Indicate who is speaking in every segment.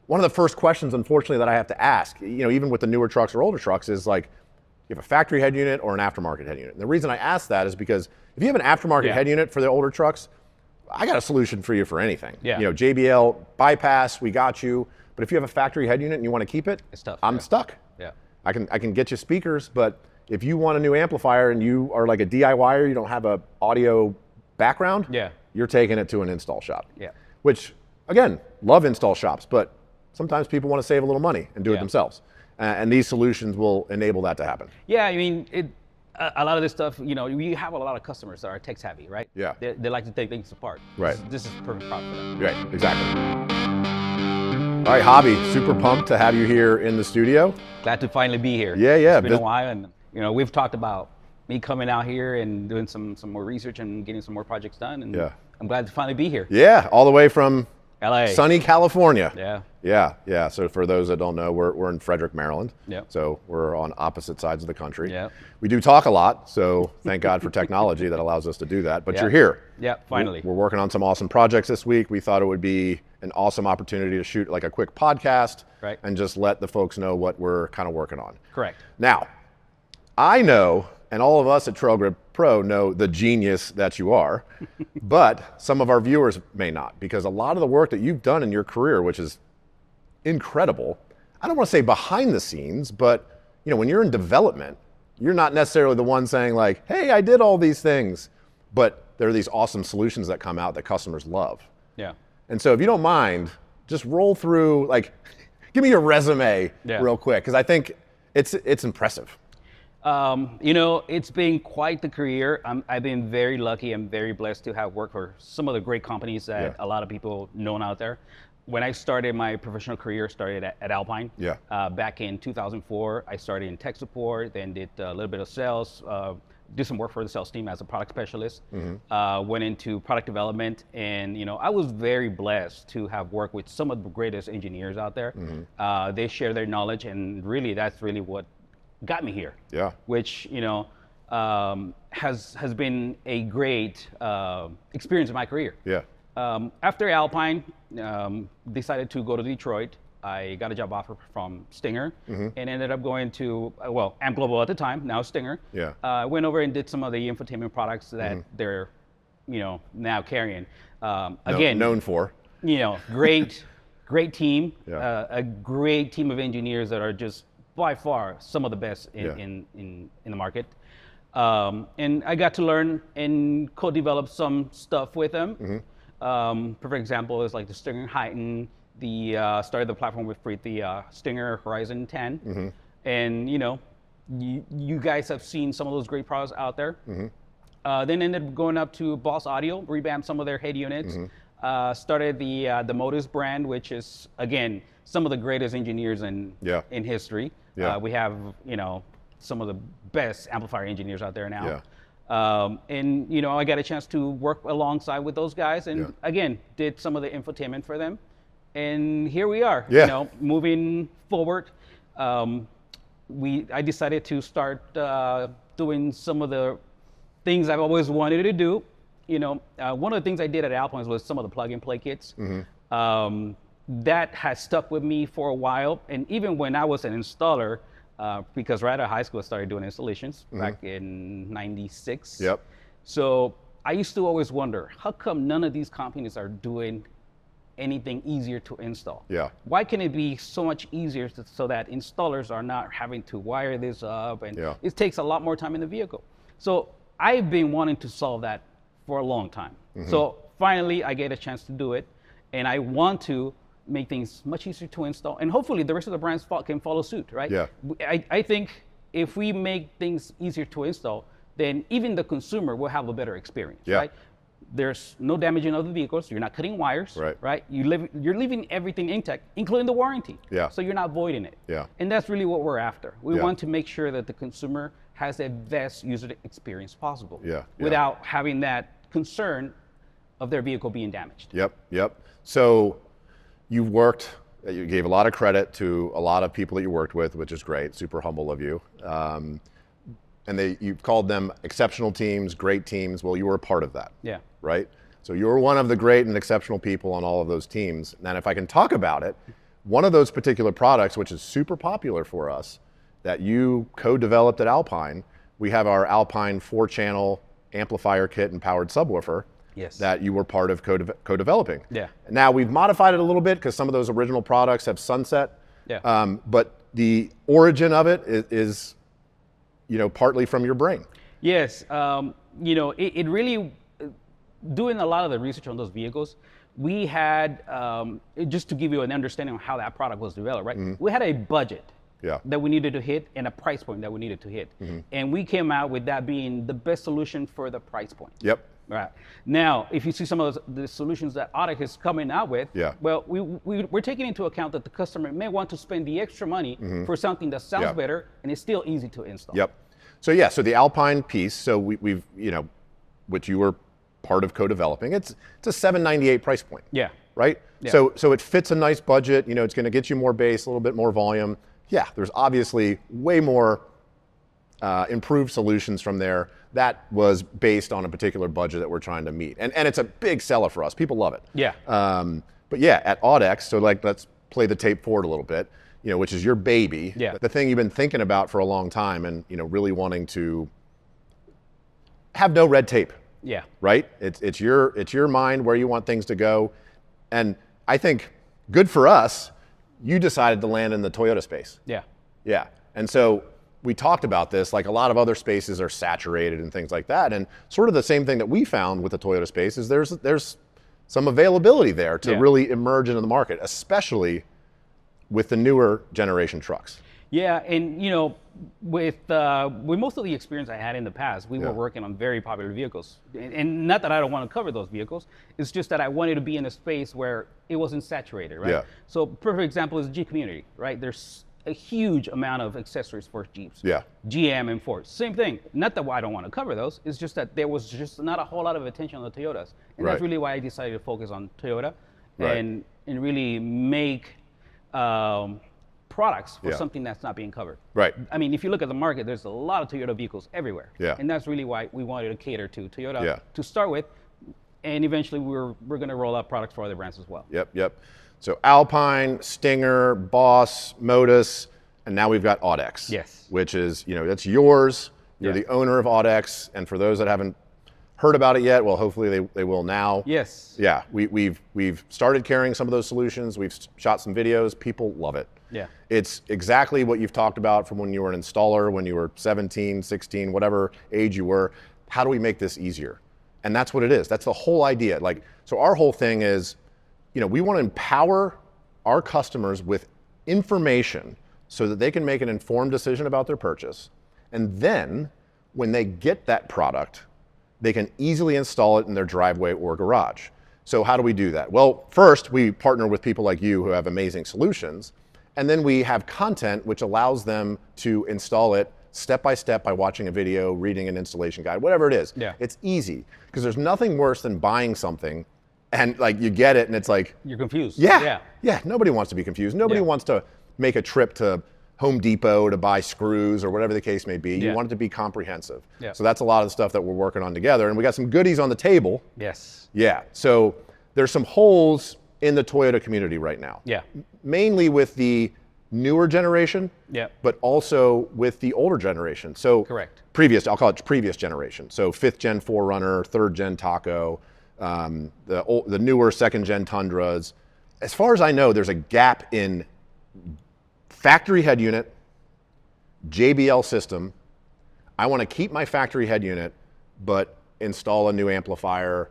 Speaker 1: one of the first questions, unfortunately, that I have to ask, even with the newer trucks or older trucks, is like, you have a factory head unit or an aftermarket head unit. And the reason I ask that is because if you have an aftermarket head unit for the older trucks, I got a solution for you for anything.
Speaker 2: Yeah.
Speaker 1: JBL bypass, we got you. But if you have a factory head unit and you want to keep it,
Speaker 2: it's tough,
Speaker 1: I'm stuck.
Speaker 2: Yeah.
Speaker 1: I can get you speakers, but if you want a new amplifier and you are like a DIYer, you don't have a audio background, you're taking it to an install shop.
Speaker 2: Yeah.
Speaker 1: Which, again, love install shops, but sometimes people want to save a little money and do it themselves. And these solutions will enable that to happen.
Speaker 2: Yeah, I mean, a lot of this stuff, we have a lot of customers that are tech savvy, right?
Speaker 1: Yeah.
Speaker 2: They like to take things apart.
Speaker 1: Right.
Speaker 2: This is perfect product for them.
Speaker 1: Right, exactly. All right, Javi, super pumped to have you here in the studio.
Speaker 2: Glad to finally be here.
Speaker 1: Yeah.
Speaker 2: It's been a while, and we've talked about me coming out here and doing some more research and getting some more projects done, and I'm glad to finally be here.
Speaker 1: Yeah, all the way from
Speaker 2: LA.
Speaker 1: Sunny California.
Speaker 2: Yeah.
Speaker 1: So for those that don't know, we're in Frederick, Maryland.
Speaker 2: Yeah.
Speaker 1: So we're on opposite sides of the country.
Speaker 2: Yeah.
Speaker 1: We do talk a lot, so thank God for technology that allows us to do that. But you're here.
Speaker 2: Yeah, finally.
Speaker 1: We're working on some awesome projects this week. We thought it would be an awesome opportunity to shoot like a quick podcast and just let the folks know what we're kind of working on.
Speaker 2: Correct.
Speaker 1: Now, I know, and all of us at Trailgrip Pro know the genius that you are, but some of our viewers may not, because a lot of the work that you've done in your career, which is incredible, I don't want to say behind the scenes, but when you're in development, you're not necessarily the one saying like, hey, I did all these things, but there are these awesome solutions that come out that customers love.
Speaker 2: Yeah.
Speaker 1: And so if you don't mind, just roll through, like, give me your resume real quick, because I think it's impressive.
Speaker 2: It's been quite the career. I've been very lucky and very blessed to have worked for some of the great companies that a lot of people know out there. When I started my professional career, started at Alpine. Back in 2004, I started in tech support, then did a little bit of sales, did some work for the sales team as a product specialist, went into product development, and I was very blessed to have worked with some of the greatest engineers out there. They share their knowledge, and really that's really what got me here.
Speaker 1: Yeah.
Speaker 2: Which has been a great experience in my career.
Speaker 1: Yeah.
Speaker 2: After Alpine, decided to go to Detroit. I got a job offer from Stinger and ended up going to, Amp Global at the time, now Stinger.
Speaker 1: Yeah.
Speaker 2: Went over and did some of the infotainment products that they're, now carrying. Again,
Speaker 1: known for.
Speaker 2: Great team, a great team of engineers that are just by far some of the best in the market. And I got to learn and co-develop some stuff with them. Perfect example is like the Stinger Heighten, started the platform with the Stinger Horizon 10. And you guys have seen some of those great products out there. Then ended up going up to Boss Audio, revamped some of their head units. Started the Modus brand, which is, again, some of the greatest engineers in history. We have, some of the best amplifier engineers out there now. And, I got a chance to work alongside with those guys and, again, did some of the infotainment for them. And here we are, moving forward. I decided to start doing some of the things I've always wanted to do. One of the things I did at Alpine was some of the plug-and-play kits. That has stuck with me for a while. And even when I was an installer, because right out of high school, I started doing installations back in '96. So I used to always wonder, how come none of these companies are doing anything easier to install? Why can it be so much easier so that installers are not having to wire this up, and it takes a lot more time in the vehicle? So I've been wanting to solve that for a long time. So finally, I get a chance to do it, and I want to make things much easier to install, and hopefully the rest of the brands can follow suit, right? I think if we make things easier to install, then even the consumer will have a better experience, right? There's no damaging of the vehicles. You're not cutting wires, right? You're leaving everything intact, including the warranty. So you're not voiding it. And that's really what we're after. We want to make sure that the consumer has the best user experience possible without having that concern of their vehicle being damaged.
Speaker 1: So you gave a lot of credit to a lot of people that you worked with, which is great, super humble of you. And you've called them exceptional teams, great teams. Well, you were a part of that, right? So you were one of the great and exceptional people on all of those teams. And if I can talk about it, one of those particular products, which is super popular for us, that you co-developed at Alpine, we have our Alpine 4-channel amplifier kit and powered subwoofer.
Speaker 2: Yes.
Speaker 1: That you were part of co-developing.
Speaker 2: Yeah.
Speaker 1: Now we've modified it a little bit because some of those original products have sunset.
Speaker 2: Yeah.
Speaker 1: But the origin of it is, partly from your brain.
Speaker 2: Yes. It really, doing a lot of the research on those vehicles, we had, just to give you an understanding of how that product was developed, right?
Speaker 1: Mm-hmm.
Speaker 2: We had a budget
Speaker 1: Yeah.
Speaker 2: that we needed to hit and a price point that we needed to hit.
Speaker 1: Mm-hmm.
Speaker 2: And we came out with that being the best solution for the price point.
Speaker 1: Yep.
Speaker 2: Right. Now, if you see some of the solutions that AudX is coming out with,
Speaker 1: Yeah.
Speaker 2: well, we're taking into account that the customer may want to spend the extra money for something that sounds
Speaker 1: Yeah.
Speaker 2: better and is still easy to install.
Speaker 1: Yep. So the Alpine piece, so we've, which you were part of co-developing, it's a $798 price point.
Speaker 2: Yeah.
Speaker 1: Right?
Speaker 2: Yeah.
Speaker 1: So it fits a nice budget, it's going to get you more bass, a little bit more volume. Yeah, there's obviously way more improved solutions from there. That was based on a particular budget that we're trying to meet. And it's a big seller for us. People love it.
Speaker 2: Yeah.
Speaker 1: But yeah, at AudX, so let's play the tape forward a little bit, which is your baby.
Speaker 2: Yeah.
Speaker 1: The thing you've been thinking about for a long time and, really wanting to have no red tape.
Speaker 2: Yeah.
Speaker 1: Right? It's your mind where you want things to go. And I think good for us, you decided to land in the Toyota space.
Speaker 2: Yeah.
Speaker 1: Yeah. And so we talked about this, like a lot of other spaces are saturated and things like that. And sort of the same thing that we found with the Toyota space is there's some availability there to
Speaker 2: Yeah.
Speaker 1: really emerge into the market, especially with the newer generation trucks.
Speaker 2: Yeah, and with most of the experience I had in the past, we
Speaker 1: Yeah.
Speaker 2: were working on very popular vehicles. And not that I don't want to cover those vehicles, it's just that I wanted to be in a space where it wasn't saturated, right?
Speaker 1: Yeah.
Speaker 2: So perfect example is the Jeep community, right? There's a huge amount of accessories for Jeeps.
Speaker 1: Yeah.
Speaker 2: GM and Ford, same thing. Not that I don't want to cover those, it's just that there was just not a whole lot of attention on the Toyotas. And
Speaker 1: Right.
Speaker 2: that's really why I decided to focus on Toyota
Speaker 1: Right.
Speaker 2: and really make products for
Speaker 1: Yeah.
Speaker 2: something that's not being covered.
Speaker 1: Right.
Speaker 2: I mean, if you look at the market, there's a lot of Toyota vehicles everywhere.
Speaker 1: Yeah.
Speaker 2: And that's really why we wanted to cater to Toyota
Speaker 1: Yeah.
Speaker 2: to start with. And eventually we're going to roll out products for other brands as well.
Speaker 1: Yep. So Alpine, Stinger, Boss, Modus, and now we've got AudX.
Speaker 2: Yes.
Speaker 1: Which is, that's yours. You're
Speaker 2: Yeah.
Speaker 1: the owner of AudX. And for those that haven't heard about it yet, well, hopefully they will now.
Speaker 2: Yes.
Speaker 1: Yeah, we've started carrying some of those solutions. We've shot some videos. People love it.
Speaker 2: Yeah.
Speaker 1: It's exactly what you've talked about from when you were an installer, when you were 17, 16, whatever age you were. How do we make this easier? And that's what it is. That's the whole idea. So our whole thing is, we want to empower our customers with information so that they can make an informed decision about their purchase. And then when they get that product, they can easily install it in their driveway or garage. So how do we do that? Well, first, we partner with people like you who have amazing solutions. And then we have content which allows them to install it step by step by watching a video, reading an installation guide, whatever it is.
Speaker 2: Yeah.
Speaker 1: It's easy because there's nothing worse than buying something and you get it and it's like,
Speaker 2: You're confused.
Speaker 1: yeah, nobody wants to be confused. Nobody
Speaker 2: Yeah.
Speaker 1: wants to make a trip to Home Depot to buy screws or whatever the case may be. You
Speaker 2: Yeah.
Speaker 1: want it to be comprehensive.
Speaker 2: Yeah.
Speaker 1: So that's a lot of the stuff that we're working on together. And we got some goodies on the table.
Speaker 2: Yes.
Speaker 1: Yeah. So there's some holes in the Toyota community right now.
Speaker 2: Yeah.
Speaker 1: Mainly with the newer generation,
Speaker 2: Yeah.
Speaker 1: but also with the older generation. So
Speaker 2: Correct.
Speaker 1: I'll call it previous generation. So 5th gen 4Runner, 3rd gen Taco, the newer 2nd gen Tundras. As far as I know, there's a gap in factory head unit, JBL system. I want to keep my factory head unit, but install a new amplifier,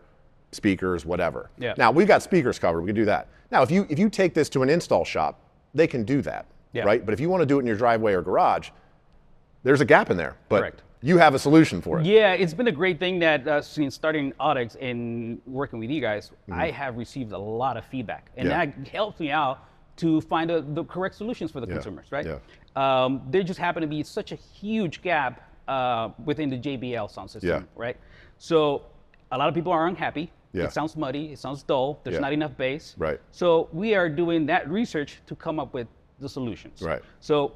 Speaker 1: speakers, whatever.
Speaker 2: Yeah.
Speaker 1: Now we've got speakers covered. We can do that. Now, if you take this to an install shop, they can do that,
Speaker 2: Yeah.
Speaker 1: right? But if you want to do it in your driveway or garage, there's a gap in there. But
Speaker 2: Correct.
Speaker 1: you have a solution for it.
Speaker 2: Yeah, it's been a great thing that since starting AudX and working with you guys, I have received a lot of feedback. And
Speaker 1: Yeah.
Speaker 2: that helps me out to find the correct solutions for the consumers, right?
Speaker 1: Yeah.
Speaker 2: There just happened to be such a huge gap within the JBL sound system,
Speaker 1: Yeah.
Speaker 2: right? So a lot of people are unhappy.
Speaker 1: Yeah.
Speaker 2: It sounds muddy, it sounds dull, there's
Speaker 1: Yeah.
Speaker 2: not enough bass.
Speaker 1: Right.
Speaker 2: So we are doing that research to come up with the solutions.
Speaker 1: Right.
Speaker 2: So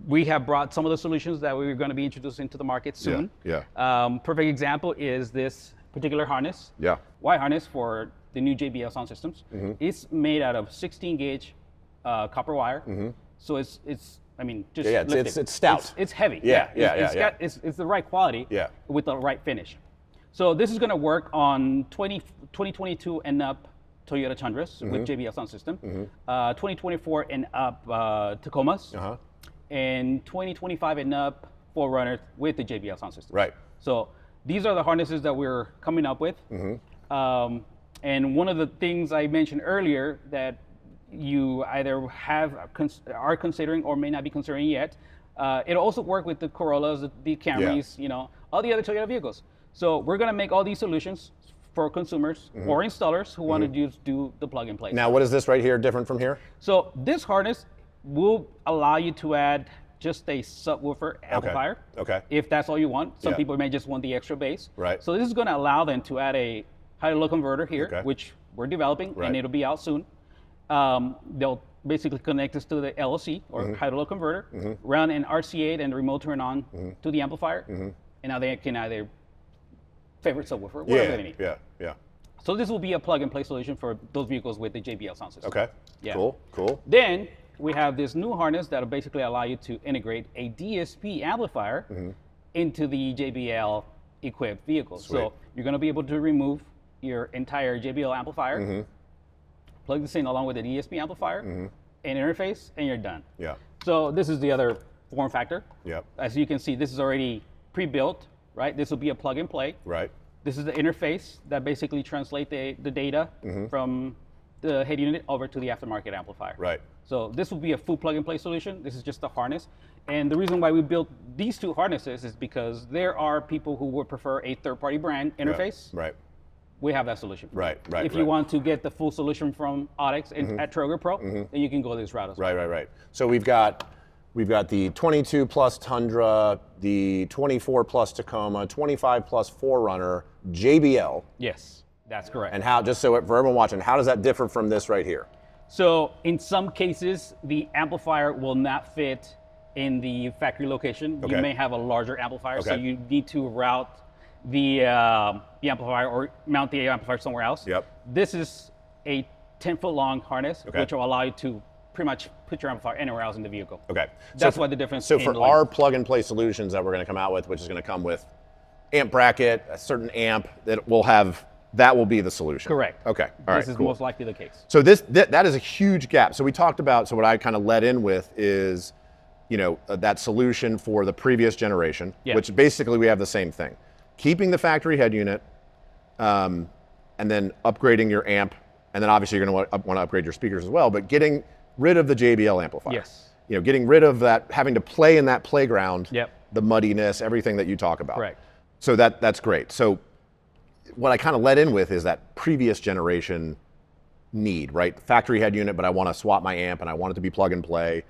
Speaker 2: we have brought some of the solutions that we're going to be introducing to the market soon.
Speaker 1: Yeah.
Speaker 2: Perfect example is this particular harness.
Speaker 1: Yeah.
Speaker 2: Y harness for the new JBL sound systems.
Speaker 1: Mm-hmm.
Speaker 2: It's made out of 16 gauge copper wire. So it's I mean, just
Speaker 1: Yeah,
Speaker 2: lift
Speaker 1: it's stout.
Speaker 2: It's heavy.
Speaker 1: Yeah.
Speaker 2: It's the right quality.
Speaker 1: Yeah.
Speaker 2: With the right finish. So this is going to work on 2022 and up Toyota Tundras with JBL sound system, 2024 and up Tacomas, and 2025 and up 4Runners with the JBL sound system.
Speaker 1: Right.
Speaker 2: So these are the harnesses that we're coming up with. And one of the things I mentioned earlier that you either are considering or may not be considering yet, it'll also work with the Corollas, the Camrys, you know, all the other Toyota vehicles. So we're going to make all these solutions for consumers or installers who want to do the plug and play.
Speaker 1: Now, what is this right here different from here?
Speaker 2: So this harness will allow you to add just a subwoofer amplifier.
Speaker 1: Okay.
Speaker 2: If that's all you want. Some people may just want the extra bass.
Speaker 1: Right.
Speaker 2: So this is going to allow them to add a high-low converter here, which we're developing, and it'll be out soon. They'll basically connect this to the LLC or high-low converter, run an RC8 and the remote turn on to the amplifier, and now they can either favorite subwoofer, whatever they need.
Speaker 1: Yeah.
Speaker 2: So this will be a plug-and-play solution for those vehicles with the JBL sound system.
Speaker 1: Okay.
Speaker 2: Yeah.
Speaker 1: Cool.
Speaker 2: Then we have this new harness that'll basically allow you to integrate a DSP amplifier into the JBL equipped vehicle.
Speaker 1: Sweet.
Speaker 2: So you're going to be able to remove your entire JBL amplifier, plug this in along with the DSP amplifier, and interface, and you're done.
Speaker 1: Yeah.
Speaker 2: So this is the other form factor.
Speaker 1: Yep.
Speaker 2: As you can see, this is already pre-built, right? This will be a plug and play.
Speaker 1: Right.
Speaker 2: This is the interface that basically translates the data from the head unit over to the aftermarket amplifier.
Speaker 1: Right.
Speaker 2: So this will be a full plug and play solution. This is just a harness. And the reason why we built these two harnesses is because there are people who would prefer a third-party brand interface.
Speaker 1: Right.
Speaker 2: We have that solution.
Speaker 1: Right.
Speaker 2: If you want to get the full solution from AudX and at Traeger Pro, then you can go this route as well.
Speaker 1: Right. So we've got the 22 plus Tundra, the 24 plus Tacoma, 25 plus 4Runner, JBL.
Speaker 2: Yes, that's correct.
Speaker 1: And how, just so for everyone watching, how does that differ from this right here?
Speaker 2: So in some cases, the amplifier will not fit in the factory location.
Speaker 1: Okay.
Speaker 2: You may have a larger amplifier, so you need to route the amplifier or mount the amplifier somewhere else.
Speaker 1: Yep.
Speaker 2: This is a 10-foot long harness, which will allow you to pretty much put your amplifier anywhere else in the vehicle.
Speaker 1: Okay.
Speaker 2: That's why the difference.
Speaker 1: So for our plug and play solutions that we're going to come out with, which is going to come with amp bracket, a certain amp that will be the solution.
Speaker 2: Correct.
Speaker 1: Okay. All right.
Speaker 2: This is most likely the case.
Speaker 1: So that is a huge gap. So we talked about, so what I kind of led in with is, that solution for the previous generation, which basically we have the same thing. Keeping the factory head unit, and then upgrading your amp, and then obviously you're going to want to upgrade your speakers as well, but getting rid of the JBL amplifier.
Speaker 2: Yes.
Speaker 1: Getting rid of that, having to play in that playground,
Speaker 2: Yep.
Speaker 1: the muddiness, everything that you talk about.
Speaker 2: Correct.
Speaker 1: So that's great. So what I kind of led in with is that previous generation need, right? Factory head unit, but I want to swap my amp and I want it to be plug and play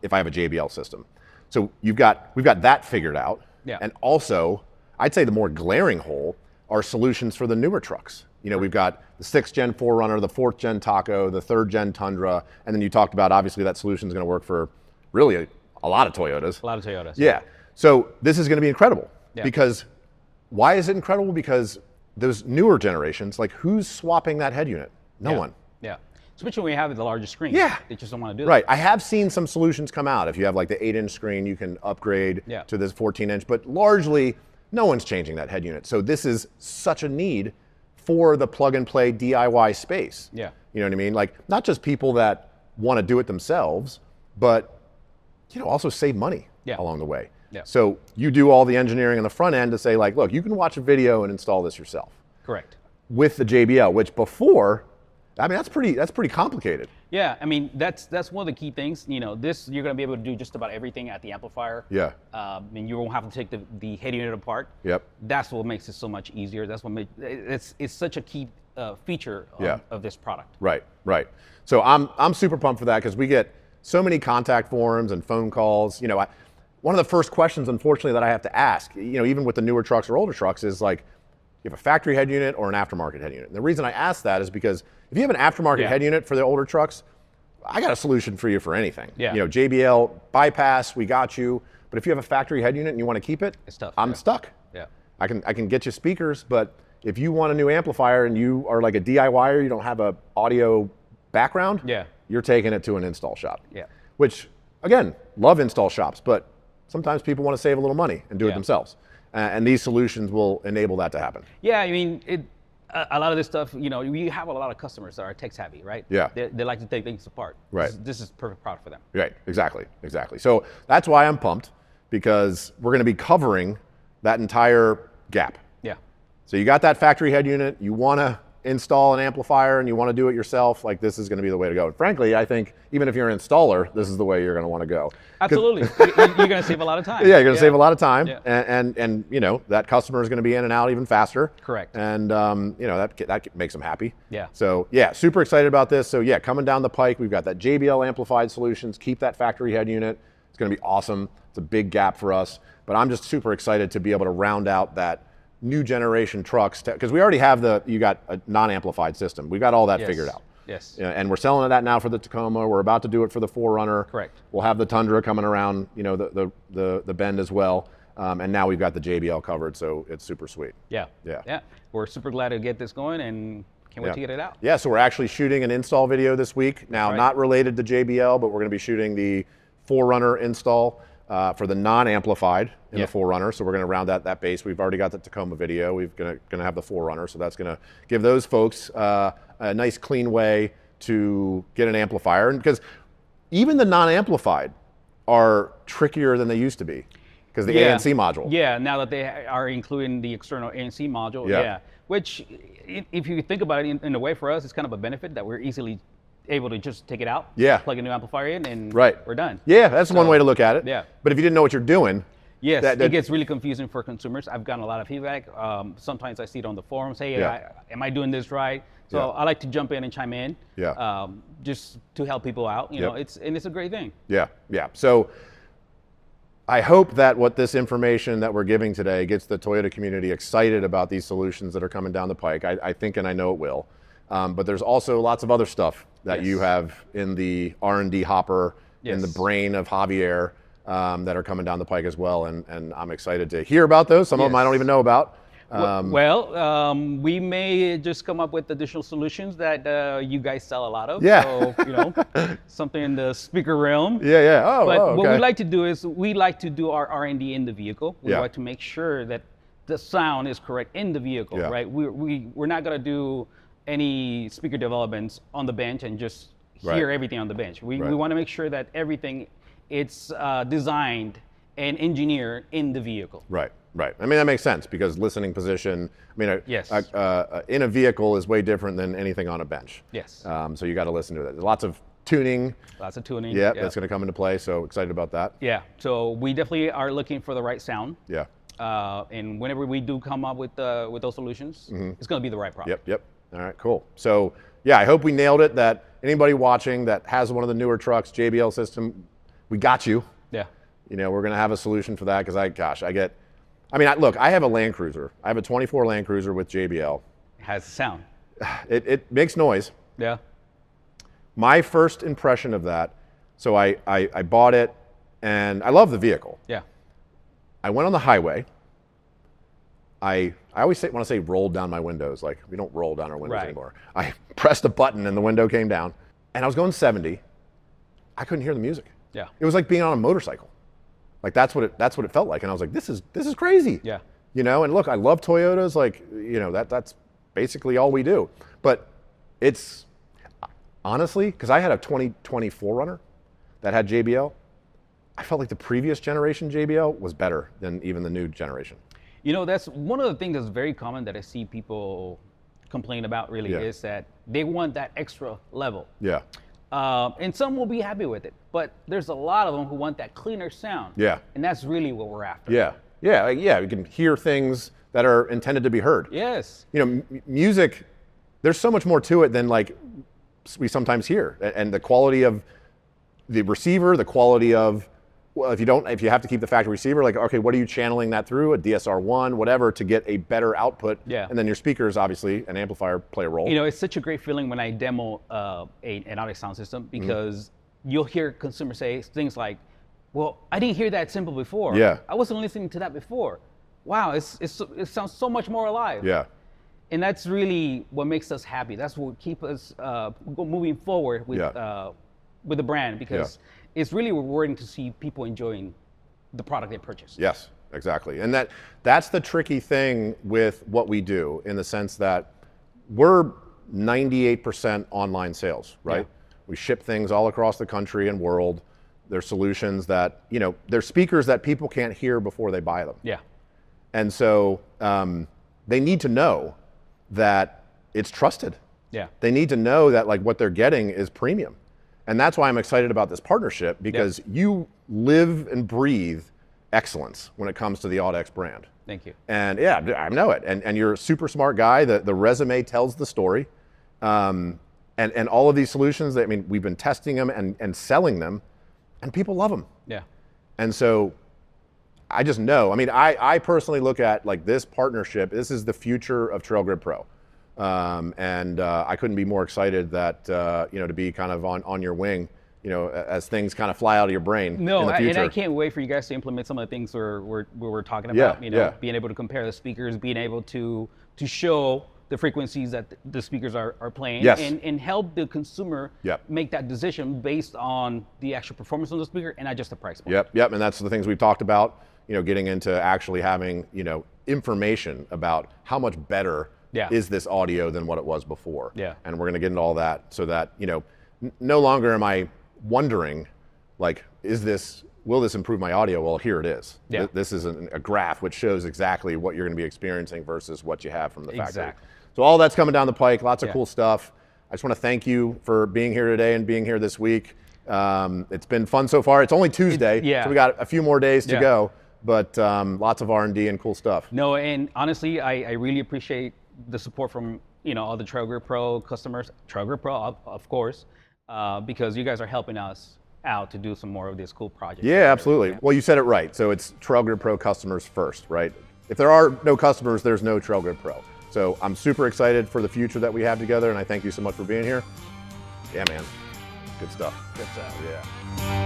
Speaker 1: if I have a JBL system. So we've got that figured out.
Speaker 2: Yeah.
Speaker 1: And also, I'd say the more glaring hole are solutions for the newer trucks. We've got the 6th gen 4Runner, the 4th gen Taco, the 3rd gen Tundra, and then you talked about obviously that solution is going to work for really a lot of Toyotas.
Speaker 2: A lot of Toyotas.
Speaker 1: Yeah. So this is going to be incredible.
Speaker 2: Yeah.
Speaker 1: Because why is it incredible? Because those newer generations, like who's swapping that head unit? No one.
Speaker 2: Yeah. Especially when you have the larger screen.
Speaker 1: Yeah.
Speaker 2: They just don't want to do
Speaker 1: Right. I have seen some solutions come out. If you have like the 8-inch screen, you can upgrade
Speaker 2: Yeah.
Speaker 1: to this 14-inch, but largely no one's changing that head unit. So this is such a need for the plug and play DIY space.
Speaker 2: Yeah.
Speaker 1: You know what I mean? Like not just people that want to do it themselves, but also save money along the way.
Speaker 2: Yeah.
Speaker 1: So you do all the engineering on the front end to say like, look, you can watch a video and install this yourself.
Speaker 2: Correct.
Speaker 1: With the JBL, which before, that's pretty complicated.
Speaker 2: Yeah, that's one of the key things. This you're going to be able to do just about everything at the amplifier.
Speaker 1: Yeah.
Speaker 2: And you won't have to take the head unit apart.
Speaker 1: Yep.
Speaker 2: That's what makes it so much easier. That's what makes it's such a key feature of this product.
Speaker 1: Right. So I'm super pumped for that because we get so many contact forms and phone calls. One of the first questions, unfortunately, that I have to ask, even with the newer trucks or older trucks, is like, you have a factory head unit or an aftermarket head unit. And the reason I ask that is because if you have an aftermarket head unit for the older trucks, I got a solution for you for anything.
Speaker 2: Yeah.
Speaker 1: JBL bypass, we got you. But if you have a factory head unit and you want to keep it,
Speaker 2: It's tough,
Speaker 1: I'm stuck.
Speaker 2: Yeah.
Speaker 1: I can get you speakers, but if you want a new amplifier and you are like a DIYer, you don't have a audio background,
Speaker 2: Yeah.
Speaker 1: you're taking it to an install shop.
Speaker 2: Yeah.
Speaker 1: Which, again, love install shops, but sometimes people want to save a little money and do it themselves. And these solutions will enable that to happen.
Speaker 2: Yeah, I mean, a lot of this stuff, you know, we have a lot of customers that are tech savvy, right?
Speaker 1: Yeah.
Speaker 2: They like to take things apart.
Speaker 1: Right.
Speaker 2: This is perfect product for them.
Speaker 1: Right, exactly. So that's why I'm pumped, because we're going to be covering that entire gap.
Speaker 2: Yeah.
Speaker 1: So you got that factory head unit, you want to install an amplifier and you want to do it yourself, like this is going to be the way to go. And frankly, I think even if you're an installer, this is the way you're going to want to go.
Speaker 2: Absolutely. You're going to save a lot of time.
Speaker 1: Yeah, you're going to save a lot of time,
Speaker 2: Yeah.
Speaker 1: and you know, that customer is going to be in and out even faster.
Speaker 2: Correct.
Speaker 1: And you know, that makes them happy.
Speaker 2: Yeah.
Speaker 1: So yeah, super excited about this. So yeah, coming down the pike, we've got that JBL amplified solutions. Keep that factory head unit. It's going to be awesome. It's a big gap for us, but I'm just super excited to be able to round out that new generation trucks, because we already have you got a non-amplified system. We got all that figured out.
Speaker 2: Yes.
Speaker 1: And we're selling that now for the Tacoma. We're about to do it for the 4Runner.
Speaker 2: Correct.
Speaker 1: We'll have the Tundra coming around, you know, the Bend as well. And now we've got the JBL covered, so it's super sweet.
Speaker 2: Yeah.
Speaker 1: Yeah.
Speaker 2: Yeah. We're super glad to get this going and can't wait to get it out.
Speaker 1: Yeah, so we're actually shooting an install video this week. Now, not related to JBL, but we're going to be shooting the 4Runner install for the non-amplified in the 4Runner. So we're going to round out that base. We've already got the Tacoma video. We're going to have the 4Runner. So that's going to give those folks a nice clean way to get an amplifier. And because even the non-amplified are trickier than they used to be because the ANC module.
Speaker 2: Yeah, now that they are including the external ANC module. Yeah. Which, if you think about it in a way for us, it's kind of a benefit that we're easily able to just take it out, plug a new amplifier in, and we're done.
Speaker 1: Yeah, that's one way to look at it.
Speaker 2: Yeah.
Speaker 1: But if you didn't know what you're doing,
Speaker 2: yes, it gets really confusing for consumers. I've gotten a lot of feedback. Sometimes I see it on the forums. Hey, am I doing this right? So I like to jump in and chime in, just to help people out. You know, it's a great thing.
Speaker 1: Yeah, yeah. So I hope that what this information that we're giving today gets the Toyota community excited about these solutions that are coming down the pike. I think, and I know it will. But there's also lots of other stuff that you have in the R&D hopper, in the brain of Javier, that are coming down the pike as well. And I'm excited to hear about those. Some of them I don't even know about.
Speaker 2: We may just come up with additional solutions that you guys sell a lot of.
Speaker 1: Yeah.
Speaker 2: So, you know, something in the speaker realm.
Speaker 1: Yeah.
Speaker 2: But what we like to do is we like to do our R&D in the vehicle. We like to make sure that the sound is correct in the vehicle, right? We're not going to do any speaker developments on the bench and just hear everything on the bench. We want to make sure that everything it's designed and engineered in the vehicle.
Speaker 1: Right. I mean, that makes sense because listening position, I mean, in a vehicle is way different than anything on a bench.
Speaker 2: Yes.
Speaker 1: So you got to listen to it. There's lots of tuning.
Speaker 2: Lots of tuning.
Speaker 1: Yeah, that's going to come into play. So excited about that.
Speaker 2: Yeah. So we definitely are looking for the right sound.
Speaker 1: Yeah.
Speaker 2: And whenever we do come up with those solutions, it's going to be the right product.
Speaker 1: Yep. All right, cool. So yeah, I hope we nailed it. That anybody watching that has one of the newer trucks, JBL system, we got you.
Speaker 2: Yeah.
Speaker 1: You know, we're going to have a solution for that because look, I have a Land Cruiser. I have a 24 Land Cruiser with JBL.
Speaker 2: It has sound.
Speaker 1: It makes noise.
Speaker 2: Yeah.
Speaker 1: My first impression of that, so I bought it and I love the vehicle.
Speaker 2: Yeah.
Speaker 1: I went on the highway. I always want to say rolled down my windows. Like, we don't roll down our windows anymore. I pressed a button and the window came down. And I was going 70. I couldn't hear the music.
Speaker 2: Yeah.
Speaker 1: It was like being on a motorcycle. Like, that's what it felt like. And I was like, this is crazy.
Speaker 2: Yeah.
Speaker 1: You know, and look, I love Toyotas. Like, you know, that's basically all we do. But it's, honestly, because I had a 2020 4Runner that had JBL, I felt like the previous generation JBL was better than even the new generation.
Speaker 2: You know, that's one of the things that's very common that I see people complain about really is that they want that extra level.
Speaker 1: Yeah.
Speaker 2: And some will be happy with it, but there's a lot of them who want that cleaner sound.
Speaker 1: Yeah.
Speaker 2: And that's really what we're after.
Speaker 1: Yeah. You can hear things that are intended to be heard.
Speaker 2: Yes.
Speaker 1: You know, music, there's so much more to it than like we sometimes hear. And the quality of the receiver, the quality of, well, if you have to keep the factory receiver, like, okay, what are you channeling that through? A DSR1, whatever, to get a better output.
Speaker 2: Yeah.
Speaker 1: And then your speakers, obviously, an amplifier play a role.
Speaker 2: You know, it's such a great feeling when I demo an AudX sound system because you'll hear consumers say things like, well, I didn't hear that simple before.
Speaker 1: Yeah.
Speaker 2: I wasn't listening to that before. Wow, it sounds so much more alive.
Speaker 1: Yeah.
Speaker 2: And that's really what makes us happy. That's what keeps us moving forward with with the brand because it's really rewarding to see people enjoying the product they purchase.
Speaker 1: Yes, exactly. And that's the tricky thing with what we do, in the sense that we're 98% online sales, right?
Speaker 2: Yeah.
Speaker 1: We ship things all across the country and world. They're solutions that, they're speakers that people can't hear before they buy them.
Speaker 2: Yeah.
Speaker 1: And so they need to know that it's trusted.
Speaker 2: Yeah.
Speaker 1: They need to know that like what they're getting is premium. And that's why I'm excited about this partnership, because you live and breathe excellence when it comes to the AudX brand.
Speaker 2: Thank you.
Speaker 1: And yeah, I know it. And you're a super smart guy. The resume tells the story. And all of these solutions, we've been testing them and selling them, and people love them.
Speaker 2: Yeah.
Speaker 1: And so I just know, I personally look at like this partnership, this is the future of Trail Grip Pro. And I couldn't be more excited that, to be kind of on your wing, as things kind of fly out of your brain in the future.
Speaker 2: And I can't wait for you guys to implement some of the things we're talking about, being able to compare the speakers, being able to show the frequencies that the speakers are playing,
Speaker 1: Yes.
Speaker 2: and help the consumer make that decision based on the actual performance of the speaker and not just the price point.
Speaker 1: Yep. And that's the things we've talked about, getting into actually having, information about how much better is this audio than what it was before.
Speaker 2: Yeah.
Speaker 1: And we're going to get into all that so that, no longer am I wondering, like, will this improve my audio? Well, here it is.
Speaker 2: Yeah.
Speaker 1: This is a graph which shows exactly what you're going to be experiencing versus what you have from the factory.
Speaker 2: Exactly.
Speaker 1: So all that's coming down the pike, lots of cool stuff. I just want to thank you for being here today and being here this week. It's been fun so far. It's only Tuesday, so we got a few more days to go, but lots of R&D and cool stuff.
Speaker 2: No, and honestly, I really appreciate the support from all the Trail Grip Pro customers, Trail Grip Pro, of course, because you guys are helping us out to do some more of these cool projects.
Speaker 1: Yeah, absolutely. Well, you said it right. So it's Trail Grip Pro customers first, right? If there are no customers, there's no Trail Grip Pro. So I'm super excited for the future that we have together, and I thank you so much for being here. Yeah, man. Good stuff.
Speaker 2: Good stuff.
Speaker 1: Yeah.